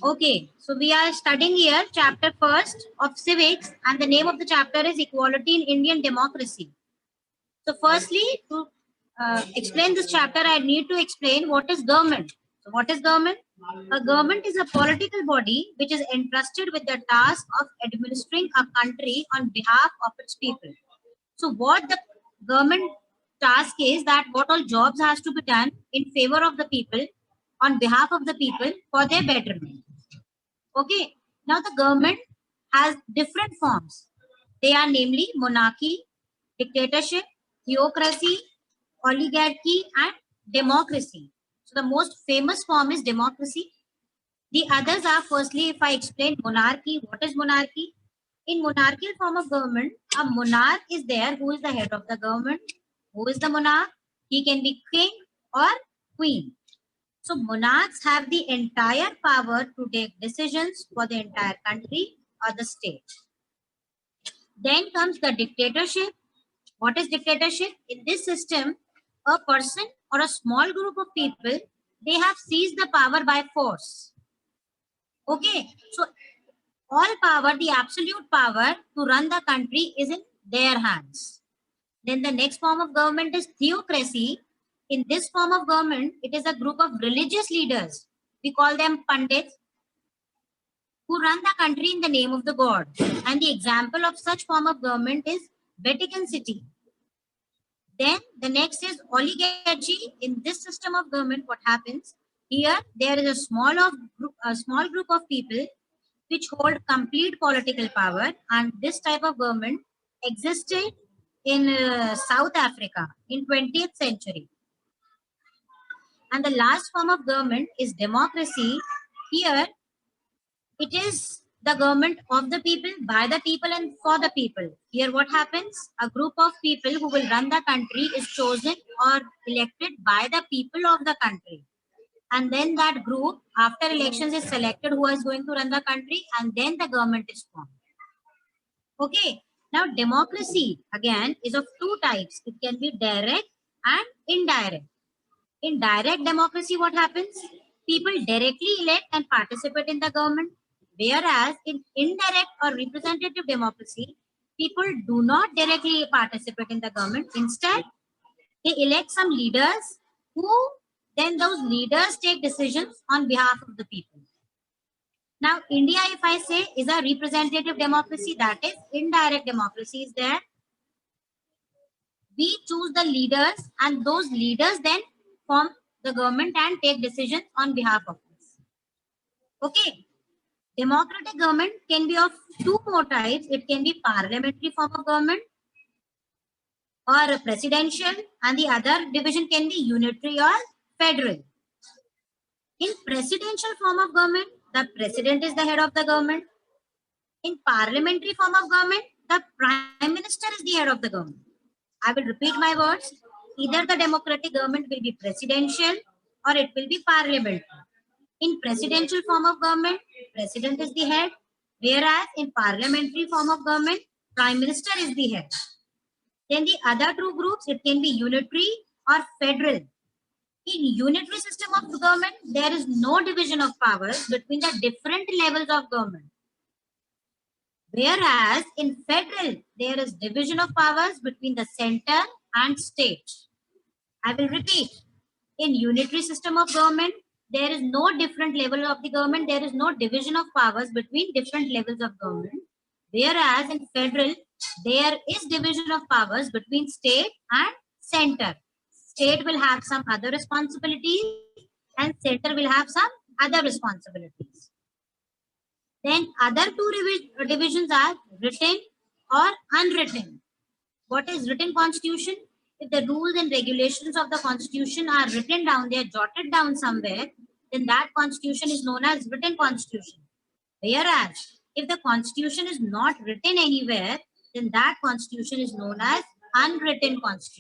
Okay, so we are studying here chapter first of civics, and the name of the chapter is Equality in Indian Democracy. So firstly, to explain this chapter, I need to explain what is government. So what is government? A government is a political body which is entrusted with the task of administering a country on behalf of its people. So what the government task is, that what all jobs has to be done in favor of the people, on behalf of the people, for their betterment. Okay. Now the government has different forms. They are namely monarchy, dictatorship, theocracy, oligarchy, and democracy. So the most famous form is democracy. The others are, firstly, if I explain monarchy, what is monarchy? In monarchical form of government, a monarch is there who is the head of the government. Who is the monarch? He can be king or queen. So monarchs have the entire power to take decisions for the entire country or the state. Then comes the dictatorship. What is dictatorship? In this system, a person or a small group of people, they have seized the power by force. Okay, so all power, the absolute power to run the country is in their hands. Then the next form of government is theocracy. In this form of government, it is a group of religious leaders. We call them pandits, who run the country in the name of the god. And the example of such form of government is Vatican City. Then the next is oligarchy. In this system of government, what happens? Here there is a small group of people which hold complete political power, and this type of government existed in South Africa in 20th century. And the last form of government is democracy. Here it is the government of the people, by the people, and for the people. Here what happens? A group of people who will run the country is chosen or elected by the people of the country. And then that group, after elections, is selected who is going to run the country, and then the government is formed. Okay. Now, democracy, again, is of two types. It can be direct and indirect. In direct democracy, what happens? People directly elect and participate in the government. Whereas in indirect or representative democracy, people do not directly participate in the government. Instead, they elect some leaders who then those leaders take decisions on behalf of the people. Now, India, if I say, is a representative democracy, that is indirect democracy is there. We choose the leaders, and those leaders then form the government and take decisions on behalf of us. Okay. Democratic government can be of two more types. It can be parliamentary form of government or presidential, and the other division can be unitary or federal. In presidential form of government, the president is the head of the government. In parliamentary form of government, the prime minister is the head of the government. I will repeat my words. Either the democratic government will be presidential or it will be parliamentary. In presidential form of government, president is the head, whereas in parliamentary form of government, prime minister is the head. Then the other two groups, it can be unitary or federal. In unitary system of government, there is no division of powers between the different levels of government. Whereas in federal, there is division of powers between the center and state. I will repeat. In unitary system of government, there is no different level of the government. There is no division of powers between different levels of government. Whereas in federal, there is division of powers between state and center. State will have some other responsibilities and center will have some other responsibilities. Then other two divisions are written or unwritten. What is written constitution? If the rules and regulations of the constitution are written down, they are jotted down somewhere, then that constitution is known as written constitution. Whereas if the constitution is not written anywhere, then that constitution is known as unwritten constitution.